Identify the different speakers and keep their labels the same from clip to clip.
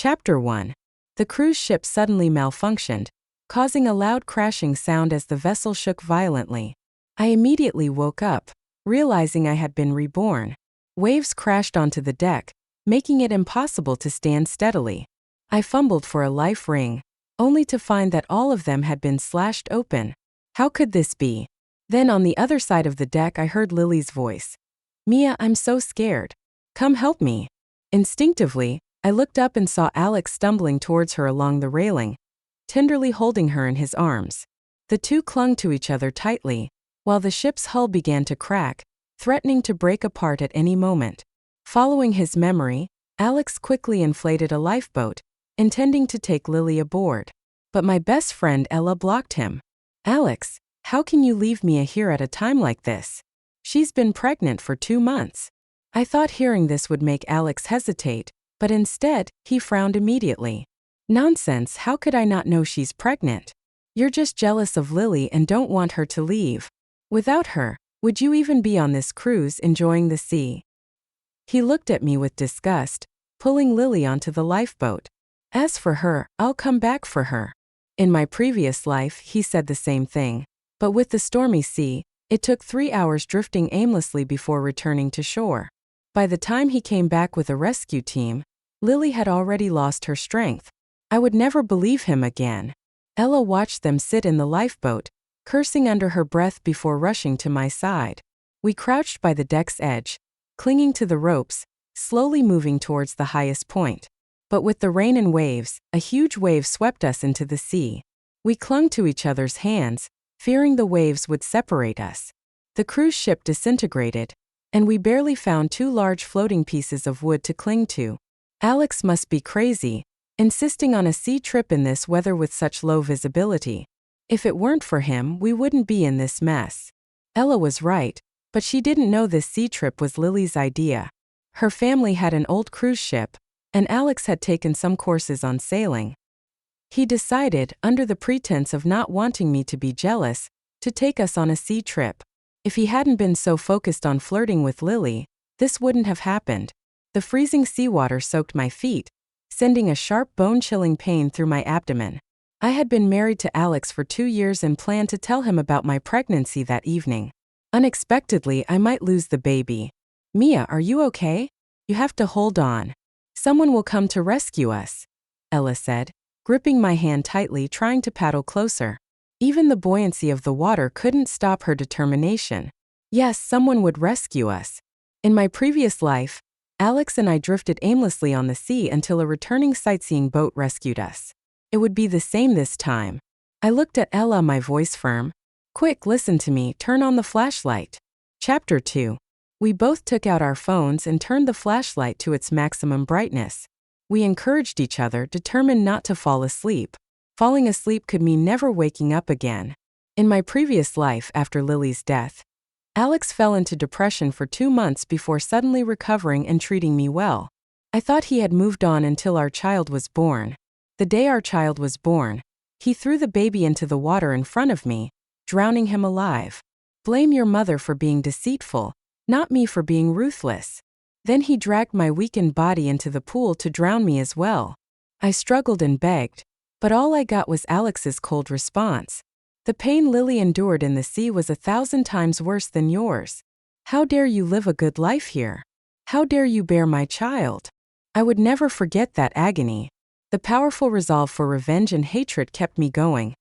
Speaker 1: Chapter 1. The cruise ship suddenly malfunctioned, causing a loud crashing sound as the vessel shook violently. I immediately woke up, realizing I had been reborn. Waves crashed onto the deck, making it impossible to stand steadily. I fumbled for a life ring, only to find that all of them had been slashed open. How could this be? Then on the other side of the deck I heard Lily's voice. "Mia, I'm so scared. Come help me." Instinctively, I looked up and saw Alex stumbling towards her along the railing, tenderly holding her in his arms. The two clung to each other tightly, while the ship's hull began to crack, threatening to break apart at any moment. Following his memory, Alex quickly inflated a lifeboat, intending to take Lily aboard. But my best friend Ella blocked him. "Alex, how can you leave Mia here at a time like this? She's been pregnant for 2 months." I thought hearing this would make Alex hesitate, but instead, he frowned immediately. "Nonsense, how could I not know she's pregnant? You're just jealous of Lily and don't want her to leave. Without her, would you even be on this cruise enjoying the sea?" He looked at me with disgust, pulling Lily onto the lifeboat. "As for her, I'll come back for her." In my previous life, he said the same thing. But with the stormy sea, it took 3 hours drifting aimlessly before returning to shore. By the time he came back with a rescue team, Lily had already lost her strength. I would never believe him again. Ella watched them sit in the lifeboat, cursing under her breath before rushing to my side. We crouched by the deck's edge, clinging to the ropes, slowly moving towards the highest point. But with the rain and waves, a huge wave swept us into the sea. We clung to each other's hands, fearing the waves would separate us. The cruise ship disintegrated, and we barely found 2 large floating pieces of wood to cling to. Alex must be crazy, insisting on a sea trip in this weather with such low visibility. If it weren't for him, we wouldn't be in this mess. Ella was right, but she didn't know this sea trip was Lily's idea. Her family had an old cruise ship, and Alex had taken some courses on sailing. He decided, under the pretense of not wanting me to be jealous, to take us on a sea trip. If he hadn't been so focused on flirting with Lily, this wouldn't have happened. The freezing seawater soaked my feet, sending a sharp bone-chilling pain through my abdomen. I had been married to Alex for 2 years and planned to tell him about my pregnancy that evening. Unexpectedly, I might lose the baby. "Mia, are you okay? You have to hold on. Someone will come to rescue us," Ella said, gripping my hand tightly, trying to paddle closer. Even the buoyancy of the water couldn't stop her determination. Yes, someone would rescue us. In my previous life, Alex and I drifted aimlessly on the sea until a returning sightseeing boat rescued us. It would be the same this time. I looked at Ella, my voice firm. "Quick, listen to me, turn on the flashlight." Chapter 2. We both took out our phones and turned the flashlight to its maximum brightness. We encouraged each other, determined not to fall asleep. Falling asleep could mean never waking up again. In my previous life, after Lily's death, Alex fell into depression for 2 months before suddenly recovering and treating me well. I thought he had moved on until our child was born. The day our child was born, he threw the baby into the water in front of me, drowning him alive. "Blame your mother for being deceitful, not me for being ruthless." Then he dragged my weakened body into the pool to drown me as well. I struggled and begged, but all I got was Alex's cold response. "The pain Lily endured in the sea was 1,000 times worse than yours. How dare you live a good life here? How dare you bear my child?" I would never forget that agony. The powerful resolve for revenge and hatred kept me going,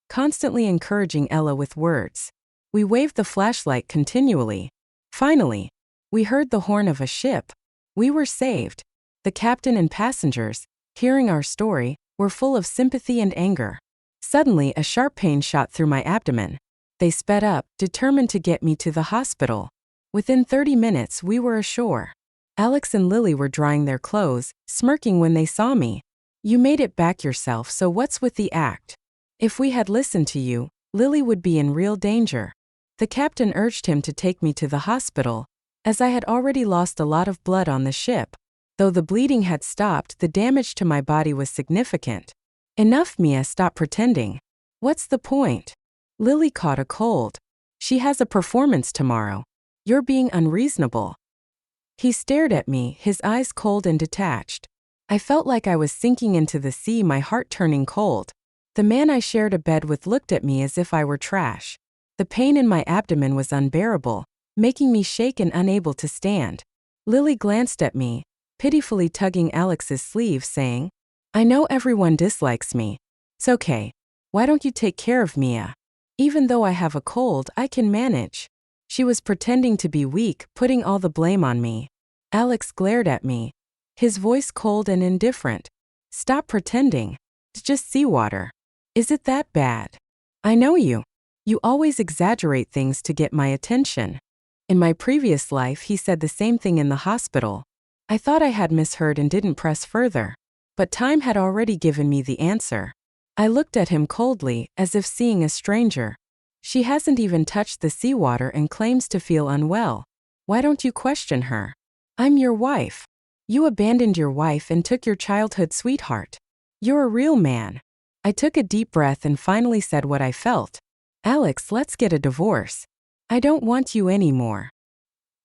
Speaker 1: constantly encouraging Ella with words. We waved the flashlight continually. Finally, we heard the horn of a ship. We were saved. The captain and passengers, hearing our story, were full of sympathy and anger. Suddenly, a sharp pain shot through my abdomen. They sped up, determined to get me to the hospital. Within 30 minutes, we were ashore. Alex and Lily were drying their clothes, smirking when they saw me. "You made it back yourself, so what's with the act? If we had listened to you, Lily would be in real danger." The captain urged him to take me to the hospital, as I had already lost a lot of blood on the ship. Though the bleeding had stopped, the damage to my body was significant. "Enough, Mia, stop pretending. What's the point? Lily caught a cold. She has a performance tomorrow. You're being unreasonable." He stared at me, his eyes cold and detached. I felt like I was sinking into the sea, my heart turning cold. The man I shared a bed with looked at me as if I were trash. The pain in my abdomen was unbearable, making me shake and unable to stand. Lily glanced at me, pitifully tugging Alex's sleeve, saying, "I know everyone dislikes me. It's okay. Why don't you take care of Mia? Even though I have a cold, I can manage." She was pretending to be weak, putting all the blame on me. Alex glared at me, his voice cold and indifferent. "Stop pretending. It's just seawater. Is it that bad? I know you. You always exaggerate things to get my attention." In my previous life, he said the same thing in the hospital. I thought I had misheard and didn't press further. But time had already given me the answer. I looked at him coldly, as if seeing a stranger. "She hasn't even touched the seawater and claims to feel unwell. Why don't you question her? I'm your wife. You abandoned your wife and took your childhood sweetheart. You're a real man." I took a deep breath and finally said what I felt. "Alex, let's get a divorce. I don't want you anymore."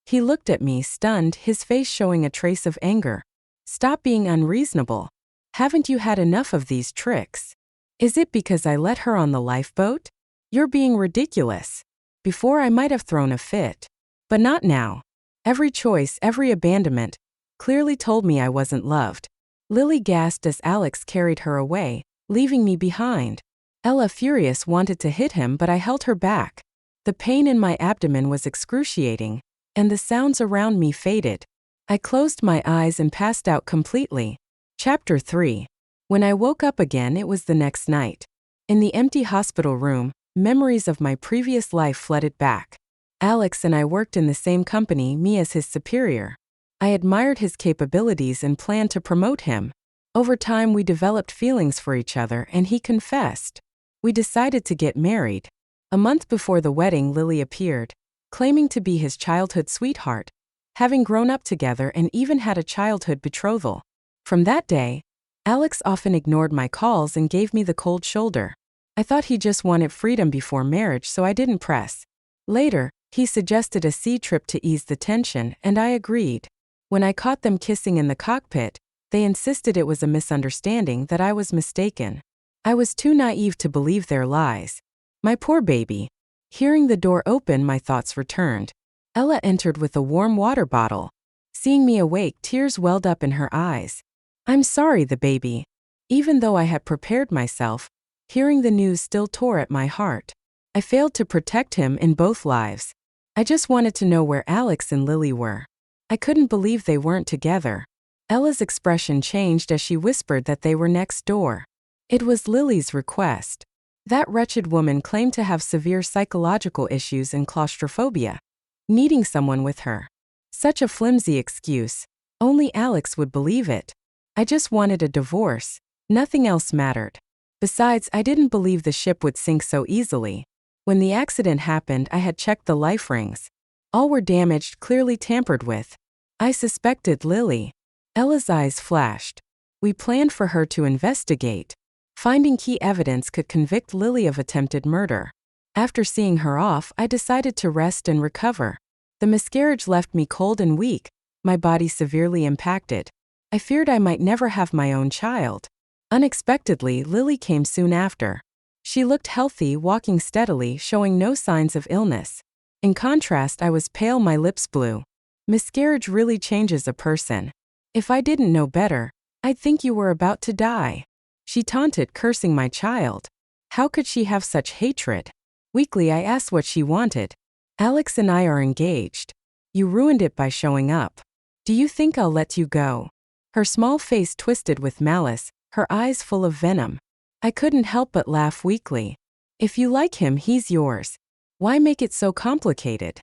Speaker 1: He looked at me, stunned, his face showing a trace of anger. "Stop being unreasonable. Haven't you had enough of these tricks? Is it because I let her on the lifeboat? You're being ridiculous. Before I might have thrown a fit. But not now. Every choice, every abandonment, clearly told me I wasn't loved." Lily gasped as Alex carried her away, leaving me behind. Ella, furious, wanted to hit him, but I held her back. The pain in my abdomen was excruciating, and the sounds around me faded. I closed my eyes and passed out completely. Chapter 3. When I woke up again, it was the next night. In the empty hospital room, memories of my previous life flooded back. Alex and I worked in the same company, me as his superior. I admired his capabilities and planned to promote him. Over time, we developed feelings for each other, and he confessed. We decided to get married. A month before the wedding, Lily appeared, claiming to be his childhood sweetheart, having grown up together and even had a childhood betrothal. From that day, Alex often ignored my calls and gave me the cold shoulder. I thought he just wanted freedom before marriage, so I didn't press. Later, he suggested a sea trip to ease the tension, and I agreed. When I caught them kissing in the cockpit, they insisted it was a misunderstanding, that I was mistaken. I was too naive to believe their lies. My poor baby. Hearing the door open, my thoughts returned. Ella entered with a warm water bottle. Seeing me awake, tears welled up in her eyes. "I'm sorry," the baby. Even though I had prepared myself, hearing the news still tore at my heart. I failed to protect him in both lives. I just wanted to know where Alex and Lily were. I couldn't believe they weren't together. Ella's expression changed as she whispered that they were next door. It was Lily's request. That wretched woman claimed to have severe psychological issues and claustrophobia, needing someone with her. Such a flimsy excuse. Only Alex would believe it. I just wanted a divorce. Nothing else mattered. Besides, I didn't believe the ship would sink so easily. When the accident happened, I had checked the life rings. All were damaged, clearly tampered with. I suspected Lily. Ella's eyes flashed. We planned for her to investigate. Finding key evidence could convict Lily of attempted murder. After seeing her off, I decided to rest and recover. The miscarriage left me cold and weak, my body severely impacted. I feared I might never have my own child. Unexpectedly, Lily came soon after. She looked healthy, walking steadily, showing no signs of illness. In contrast, I was pale, my lips blue. Miscarriage really changes a person. If I didn't know better, I'd think you were about to die. She taunted, cursing my child. How could she have such hatred? Weakly, I asked what she wanted. "Alex and I are engaged. You ruined it by showing up. Do you think I'll let you go?" Her small face twisted with malice, her eyes full of venom. I couldn't help but laugh weakly. "If you like him, he's yours. Why make it so complicated?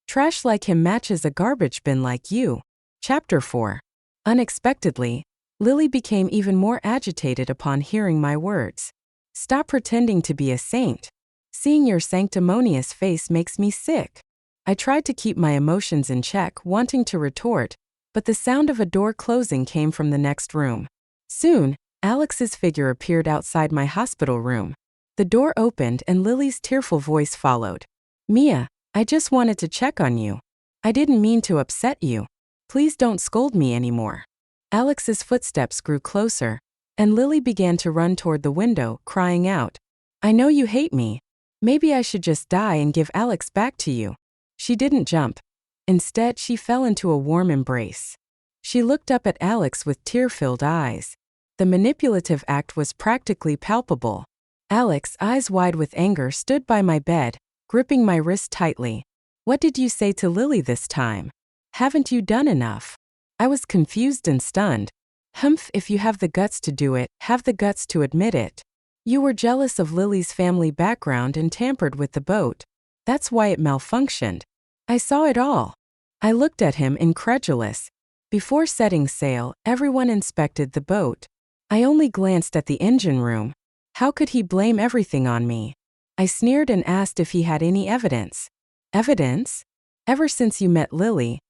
Speaker 1: Trash like him matches a garbage bin like you." Chapter 4. Unexpectedly, Lily became even more agitated upon hearing my words. "Stop pretending to be a saint. Seeing your sanctimonious face makes me sick." I tried to keep my emotions in check, wanting to retort, but the sound of a door closing came from the next room. Soon, Alex's figure appeared outside my hospital room. The door opened and Lily's tearful voice followed. "Mia, I just wanted to check on you. I didn't mean to upset you. Please don't scold me anymore." Alex's footsteps grew closer, and Lily began to run toward the window, crying out, "I know you hate me. Maybe I should just die and give Alex back to you." She didn't jump. Instead, she fell into a warm embrace. She looked up at Alex with tear-filled eyes. The manipulative act was practically palpable. Alex, eyes wide with anger, stood by my bed, gripping my wrist tightly. "What did you say to Lily this time? Haven't you done enough?" I was confused and stunned. "Humph, if you have the guts to do it, have the guts to admit it. You were jealous of Lily's family background and tampered with the boat. That's why it malfunctioned. I saw it all." I looked at him, incredulous. Before setting sail, everyone inspected the boat. I only glanced at the engine room. How could he blame everything on me? I sneered and asked if he had any evidence. "Evidence? Ever since you met Lily,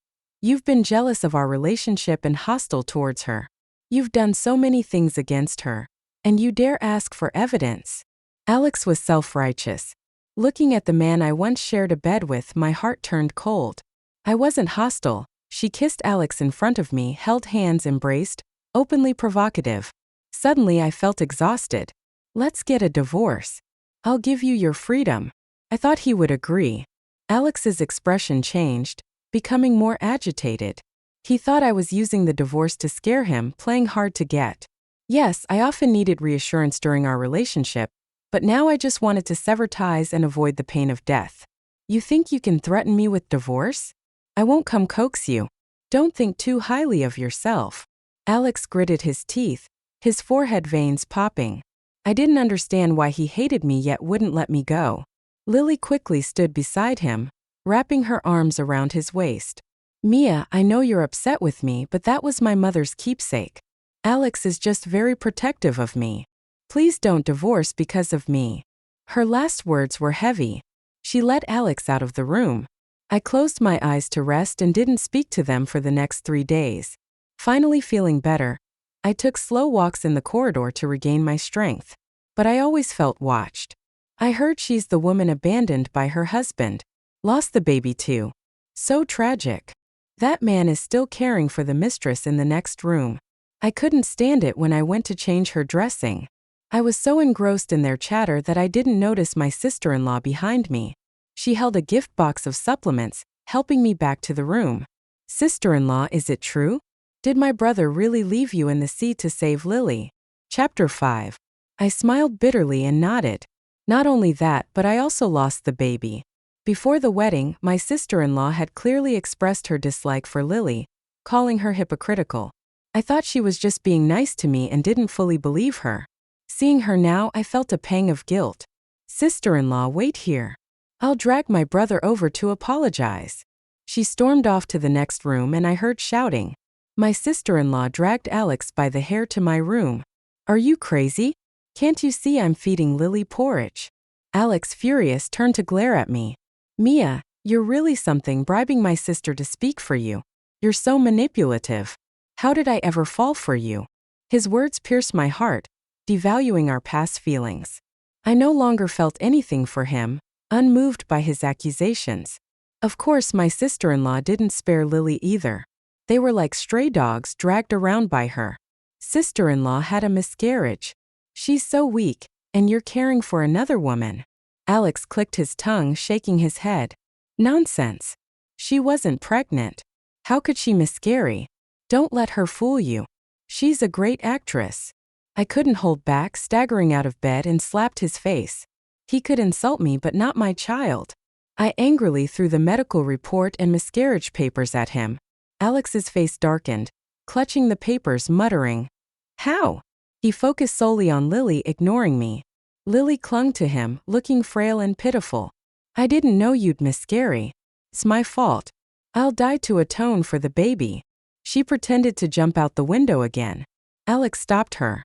Speaker 1: you've been jealous of our relationship and hostile towards her. You've done so many things against her, and you dare ask for evidence." Alex was self-righteous. Looking at the man I once shared a bed with, my heart turned cold. I wasn't hostile. She kissed Alex in front of me, held hands, embraced, openly provocative. Suddenly I felt exhausted. "Let's get a divorce. I'll give you your freedom." I thought he would agree. Alex's expression changed, becoming more agitated. He thought I was using the divorce to scare him, playing hard to get. Yes, I often needed reassurance during our relationship, but now I just wanted to sever ties and avoid the pain of death. "You think you can threaten me with divorce? I won't come coax you. Don't think too highly of yourself." Alex gritted his teeth, his forehead veins popping. I didn't understand why he hated me yet wouldn't let me go. Lily quickly stood beside him, wrapping her arms around his waist. "Mia, I know you're upset with me, but that was my mother's keepsake. Alex is just very protective of me. Please don't divorce because of me." Her last words were heavy. She led Alex out of the room. I closed my eyes to rest and didn't speak to them for the next 3 days. Finally feeling better, I took slow walks in the corridor to regain my strength. But I always felt watched. I heard she's the woman abandoned by her husband. Lost the baby too. So tragic. That man is still caring for the mistress in the next room. I couldn't stand it when I went to change her dressing. I was so engrossed in their chatter that I didn't notice my sister-in-law behind me. She held a gift box of supplements, helping me back to the room. "Sister-in-law, is it true? Did my brother really leave you in the sea to save Lily?" Chapter 5. I smiled bitterly and nodded. Not only that, but I also lost the baby. Before the wedding, my sister-in-law had clearly expressed her dislike for Lily, calling her hypocritical. I thought she was just being nice to me and didn't fully believe her. Seeing her now, I felt a pang of guilt. "Sister-in-law, wait here. I'll drag my brother over to apologize." She stormed off to the next room and I heard shouting. My sister-in-law dragged Alex by the hair to my room. "Are you crazy? Can't you see I'm feeding Lily porridge?" Alex, furious, turned to glare at me. "Mia, you're really something, bribing my sister to speak for you. You're so manipulative. How did I ever fall for you?" His words pierced my heart, devaluing our past feelings. I no longer felt anything for him, unmoved by his accusations. Of course, my sister-in-law didn't spare Lily either. They were like stray dogs dragged around by her. "Sister-in-law had a miscarriage. She's so weak, and you're caring for another woman." Alex clicked his tongue, shaking his head. "Nonsense. She wasn't pregnant. How could she miscarry? Don't let her fool you. She's a great actress." I couldn't hold back, staggering out of bed and slapped his face. He could insult me but not my child. I angrily threw the medical report and miscarriage papers at him. Alex's face darkened, clutching the papers, muttering, "How?" He focused solely on Lily, ignoring me. Lily clung to him, looking frail and pitiful. "I didn't know you'd miscarry. It's my fault. I'll die to atone for the baby." She pretended to jump out the window again. Alex stopped her.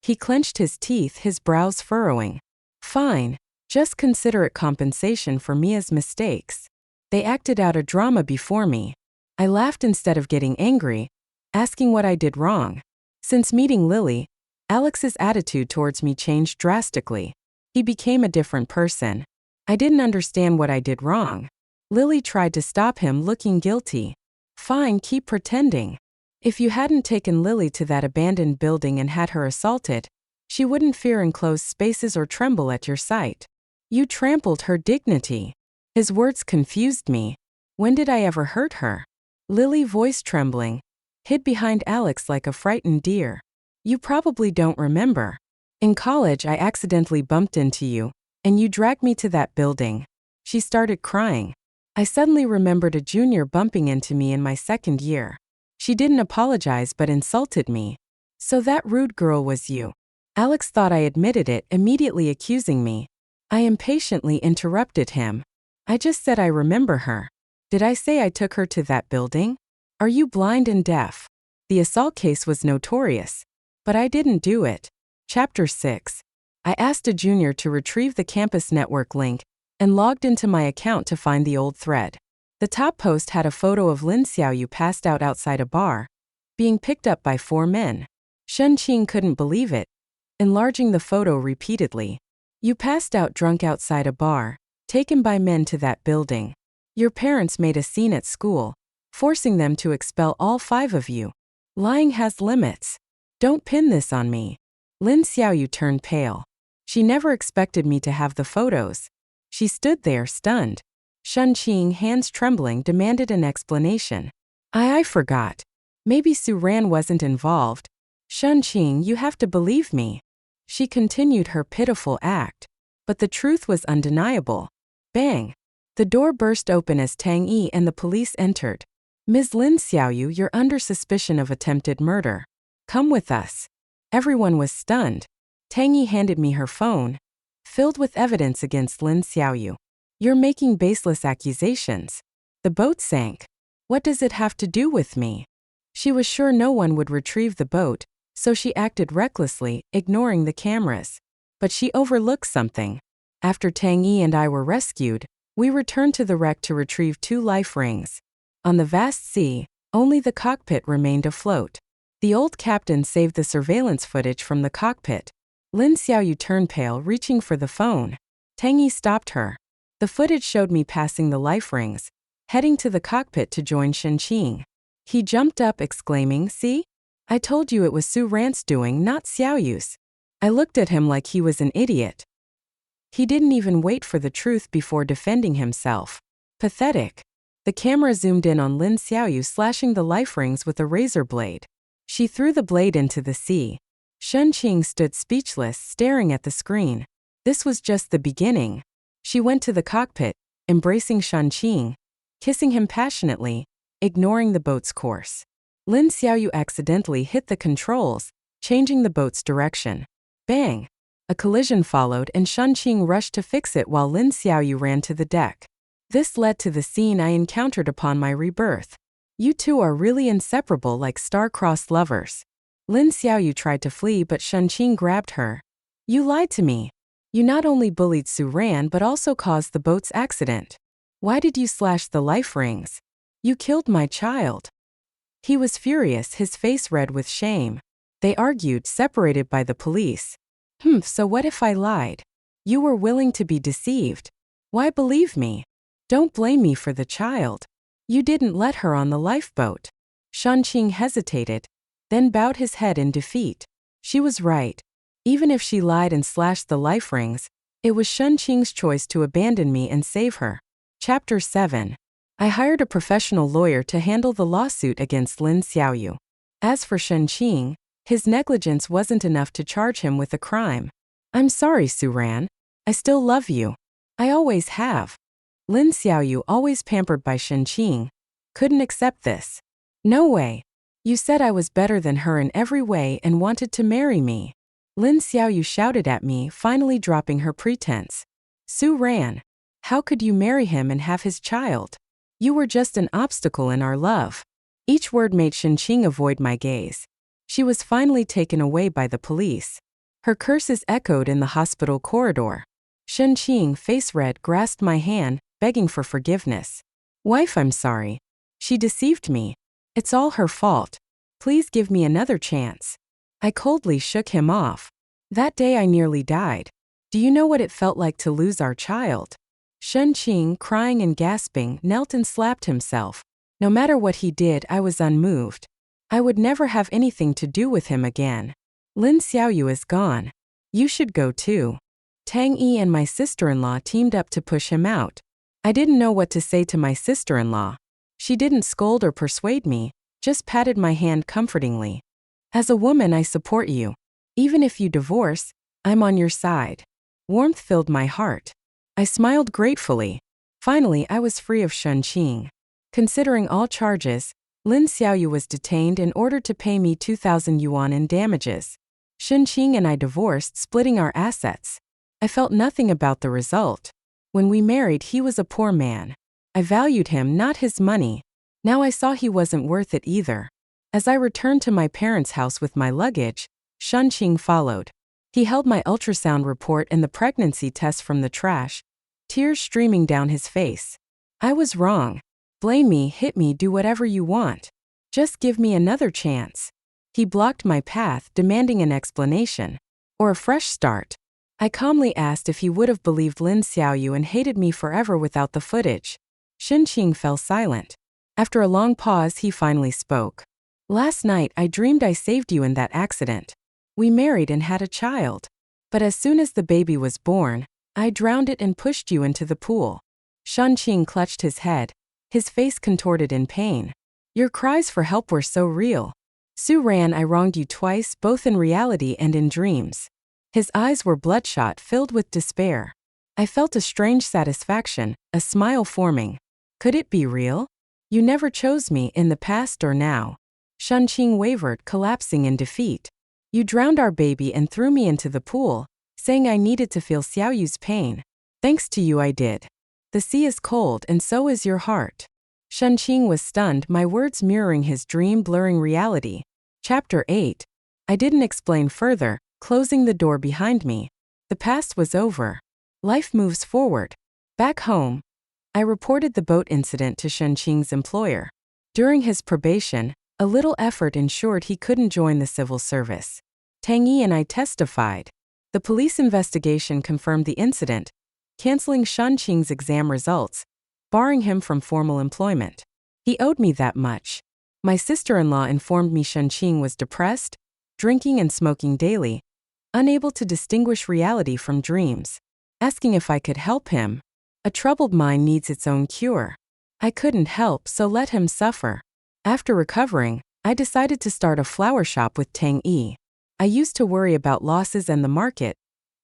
Speaker 1: He clenched his teeth, his brows furrowing. "Fine. Just consider it compensation for Mia's mistakes." They acted out a drama before me. I laughed instead of getting angry, asking what I did wrong. Since meeting Lily, Alex's attitude towards me changed drastically. He became a different person. I didn't understand what I did wrong. Lily tried to stop him, looking guilty. "Fine, keep pretending. If you hadn't taken Lily to that abandoned building and had her assaulted, she wouldn't fear enclosed spaces or tremble at your sight. You trampled her dignity. His words confused me. When did I ever hurt her? Lily, voice trembling, hid behind Alex like a frightened deer. You probably don't remember. In college, I accidentally bumped into you, and you dragged me to that building. She started crying. I suddenly remembered a junior bumping into me in my second year. She didn't apologize but insulted me. So that rude girl was you. Alex thought I admitted it, immediately accusing me. I impatiently interrupted him. I just said I remember her. Did I say I took her to that building? Are you blind and deaf? The assault case was notorious. But I didn't do it. Chapter 6. I asked a junior to retrieve the campus network link and logged into my account to find the old thread. The top post had a photo of Lin Xiaoyu passed out outside a bar, being picked up by 4 men. Shen Qing couldn't believe it, enlarging the photo repeatedly. You passed out drunk outside a bar, taken by men to that building. Your parents made a scene at school, forcing them to expel all 5 of you. Lying has limits. Don't pin this on me. Lin Xiaoyu turned pale. She never expected me to have the photos. She stood there stunned. Shen Qing, hands trembling, demanded an explanation. I forgot. Maybe Su Ran wasn't involved. Shen Qing, you have to believe me. She continued her pitiful act. But the truth was undeniable. Bang! The door burst open as Tang Yi and the police entered. Ms. Lin Xiaoyu, you're under suspicion of attempted murder. Come with us. Everyone was stunned. Tang Yi handed me her phone, filled with evidence against Lin Xiaoyu. You're making baseless accusations. The boat sank. What does it have to do with me? She was sure no one would retrieve the boat, so she acted recklessly, ignoring the cameras. But she overlooked something. After Tang Yi and I were rescued, we returned to the wreck to retrieve 2 life rings. On the vast sea, only the cockpit remained afloat. The old captain saved the surveillance footage from the cockpit. Lin Xiaoyu turned pale, reaching for the phone. Tang Yi stopped her. The footage showed me passing the life rings, heading to the cockpit to join Shen Qing. He jumped up, exclaiming, "See? I told you it was Su Ran's doing, not Xiaoyu's." I looked at him like he was an idiot. He didn't even wait for the truth before defending himself. Pathetic. The camera zoomed in on Lin Xiaoyu slashing the life rings with a razor blade. She threw the blade into the sea. Shen Qing stood speechless, staring at the screen. This was just the beginning. She went to the cockpit, embracing Shen Qing, kissing him passionately, ignoring the boat's course. Lin Xiaoyu accidentally hit the controls, changing the boat's direction. Bang! A collision followed and Shen Qing rushed to fix it while Lin Xiaoyu ran to the deck. This led to the scene I encountered upon my rebirth. You two are really inseparable, like star-crossed lovers. Lin Xiaoyu tried to flee but Shen Qing grabbed her. You lied to me. You not only bullied Su Ran but also caused the boat's accident. Why did you slash the life rings? You killed my child. He was furious, his face red with shame. They argued, separated by the police. So what if I lied? You were willing to be deceived. Why believe me? Don't blame me for the child. You didn't let her on the lifeboat. Shen Qing hesitated, then bowed his head in defeat. She was right. Even if she lied and slashed the life rings, it was Shen Qing's choice to abandon me and save her. Chapter 7. I hired a professional lawyer to handle the lawsuit against Lin Xiaoyu. As for Shen Qing, his negligence wasn't enough to charge him with a crime. I'm sorry, Su Ran. I still love you. I always have. Lin Xiaoyu, always pampered by Shen Qing, couldn't accept this. No way. You said I was better than her in every way and wanted to marry me. Lin Xiaoyu shouted at me, finally dropping her pretense. Su Ran, how could you marry him and have his child? You were just an obstacle in our love. Each word made Shen Qing avoid my gaze. She was finally taken away by the police. Her curses echoed in the hospital corridor. Shen Qing, face red, grasped my hand, begging for forgiveness. Wife, I'm sorry. She deceived me. It's all her fault. Please give me another chance. I coldly shook him off. That day I nearly died. Do you know what it felt like to lose our child? Shen Qing, crying and gasping, knelt and slapped himself. No matter what he did, I was unmoved. I would never have anything to do with him again. Lin Xiaoyu is gone. You should go too. Tang Yi and my sister-in-law teamed up to push him out. I didn't know what to say to my sister-in-law. She didn't scold or persuade me, just patted my hand comfortingly. As a woman, I support you. Even if you divorce, I'm on your side. Warmth filled my heart. I smiled gratefully. Finally, I was free of Shunqing. Considering all charges, Lin Xiaoyu was detained and ordered to pay me 2,000 yuan in damages. Shunqing and I divorced, splitting our assets. I felt nothing about the result. When we married, he was a poor man. I valued him, not his money. Now I saw he wasn't worth it either. As I returned to my parents' house with my luggage, Shunqing followed. He held my ultrasound report and the pregnancy test from the trash, tears streaming down his face. I was wrong. Blame me, hit me, do whatever you want. Just give me another chance. He blocked my path, demanding an explanation. Or a fresh start. I calmly asked if he would have believed Lin Xiaoyu and hated me forever without the footage. Shunqing fell silent. After a long pause, he finally spoke. Last night, I dreamed I saved you in that accident. We married and had a child. But as soon as the baby was born, I drowned it and pushed you into the pool. Shunqing clutched his head, his face contorted in pain. Your cries for help were so real. Su Ran, I wronged you twice, both in reality and in dreams. His eyes were bloodshot, filled with despair. I felt a strange satisfaction, a smile forming. Could it be real? You never chose me, in the past or now. Shunqing wavered, collapsing in defeat. You drowned our baby and threw me into the pool, saying I needed to feel Xiaoyu's pain. Thanks to you I did. The sea is cold and so is your heart. Shunqing was stunned, my words mirroring his dream, blurring reality. Chapter 8. I didn't explain further, closing the door behind me. The past was over. Life moves forward. Back home, I reported the boat incident to Shunqing's employer. During his probation, a little effort ensured he couldn't join the civil service. Tang Yi and I testified. The police investigation confirmed the incident, canceling Shunqing's exam results, barring him from formal employment. He owed me that much. My sister-in-law informed me Shunqing was depressed, drinking and smoking daily, unable to distinguish reality from dreams. Asking if I could help him. A troubled mind needs its own cure. I couldn't help, so let him suffer. After recovering, I decided to start a flower shop with Tang Yi. I used to worry about losses and the market,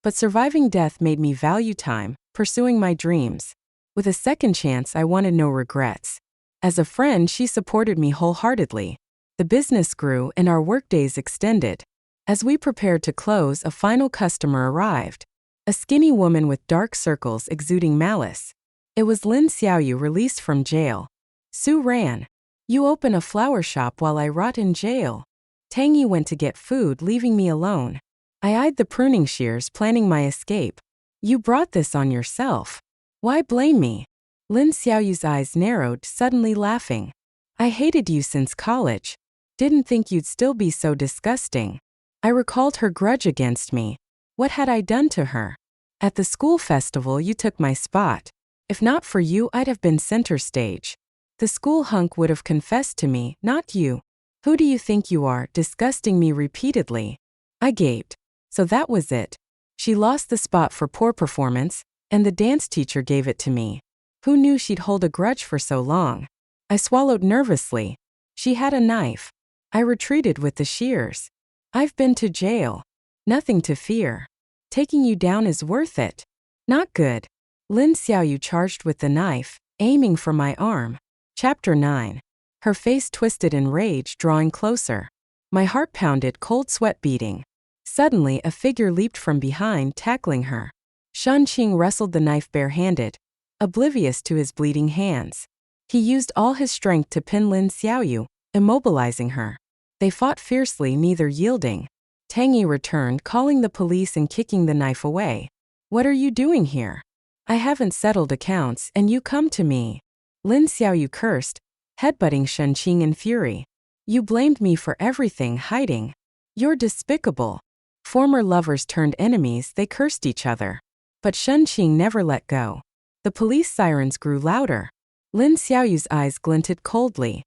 Speaker 1: but surviving death made me value time, pursuing my dreams. With a second chance, I wanted no regrets. As a friend, she supported me wholeheartedly. The business grew and our workdays extended. As we prepared to close, a final customer arrived. A skinny woman with dark circles exuding malice. It was Lin Xiaoyu, released from jail. Su Ran. You open a flower shop while I rot in jail. Tang Yi went to get food, leaving me alone. I eyed the pruning shears, planning my escape. You brought this on yourself. Why blame me? Lin Xiaoyu's eyes narrowed, suddenly laughing. I hated you since college. Didn't think you'd still be so disgusting. I recalled her grudge against me. What had I done to her? At the school festival, you took my spot. If not for you, I'd have been center stage. The school hunk would have confessed to me, not you. Who do you think you are, disgusting me repeatedly? I gaped. So that was it. She lost the spot for poor performance, and the dance teacher gave it to me. Who knew she'd hold a grudge for so long? I swallowed nervously. She had a knife. I retreated with the shears. I've been to jail. Nothing to fear. Taking you down is worth it. Not good. Lin Xiaoyu charged with the knife, aiming for my arm. Chapter 9. Her face twisted in rage, drawing closer. My heart pounded, cold sweat beating. Suddenly, a figure leaped from behind, tackling her. Shunqing wrestled the knife barehanded, oblivious to his bleeding hands. He used all his strength to pin Lin Xiaoyu, immobilizing her. They fought fiercely, neither yielding. Tang Yi returned, calling the police and kicking the knife away. What are you doing here? I haven't settled accounts, and you come to me. Lin Xiaoyu cursed, headbutting Shunqing in fury. You blamed me for everything, hiding. You're despicable. Former lovers turned enemies, they cursed each other. But Shunqing never let go. The police sirens grew louder. Lin Xiaoyu's eyes glinted coldly.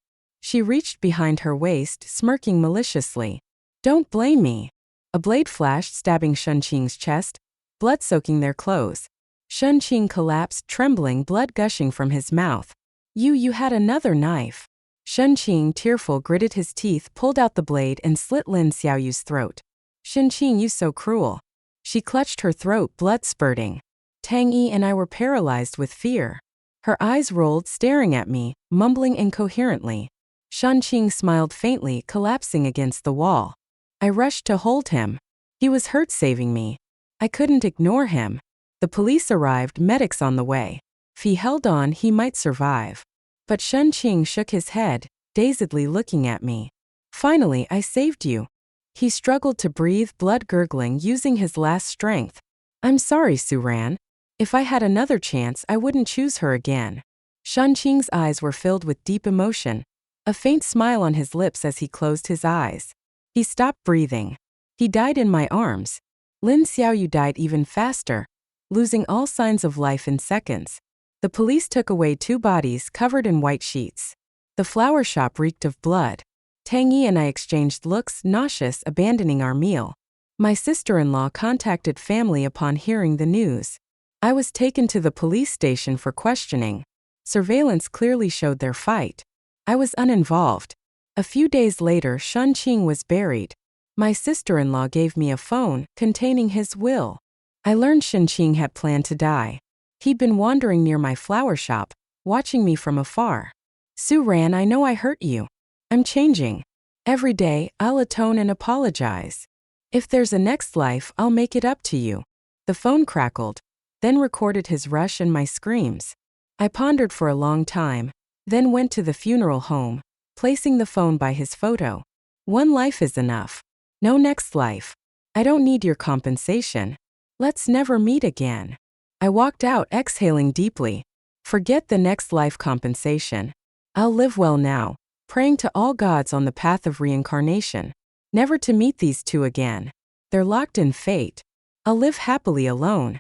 Speaker 1: She reached behind her waist, smirking maliciously. Don't blame me. A blade flashed, stabbing Shunqing's chest, blood soaking their clothes. Shunqing collapsed, trembling, blood gushing from his mouth. You had another knife. Shunqing, tearful, gritted his teeth, pulled out the blade, and slit Lin Xiaoyu's throat. Shunqing, you so cruel. She clutched her throat, blood spurting. Tang Yi and I were paralyzed with fear. Her eyes rolled, staring at me, mumbling incoherently. Shunqing smiled faintly, collapsing against the wall. I rushed to hold him. He was hurt, saving me. I couldn't ignore him. The police arrived, medics on the way. If he held on, he might survive. But Shunqing shook his head, dazedly looking at me. Finally, I saved you. He struggled to breathe, blood gurgling, using his last strength. I'm sorry, Suran. If I had another chance, I wouldn't choose her again. Shunqing's eyes were filled with deep emotion, a faint smile on his lips as he closed his eyes. He stopped breathing. He died in my arms. Lin Xiaoyu died even faster, losing all signs of life in seconds. The police took away 2 bodies covered in white sheets. The flower shop reeked of blood. Tang Yi and I exchanged looks, nauseous, abandoning our meal. My sister-in-law contacted family upon hearing the news. I was taken to the police station for questioning. Surveillance clearly showed their fight. I was uninvolved. A few days later, Shunqing was buried. My sister-in-law gave me a phone containing his will. I learned Shunqing had planned to die. He'd been wandering near my flower shop, watching me from afar. Suran, I know I hurt you. I'm changing. Every day, I'll atone and apologize. If there's a next life, I'll make it up to you. The phone crackled, then recorded his rush and my screams. I pondered for a long time, then went to the funeral home, placing the phone by his photo. One life is enough. No next life. I don't need your compensation. Let's never meet again. I walked out, exhaling deeply. Forget the next life compensation. I'll live well now, praying to all gods on the path of reincarnation, never to meet these 2 again. They're locked in fate. I'll live happily alone.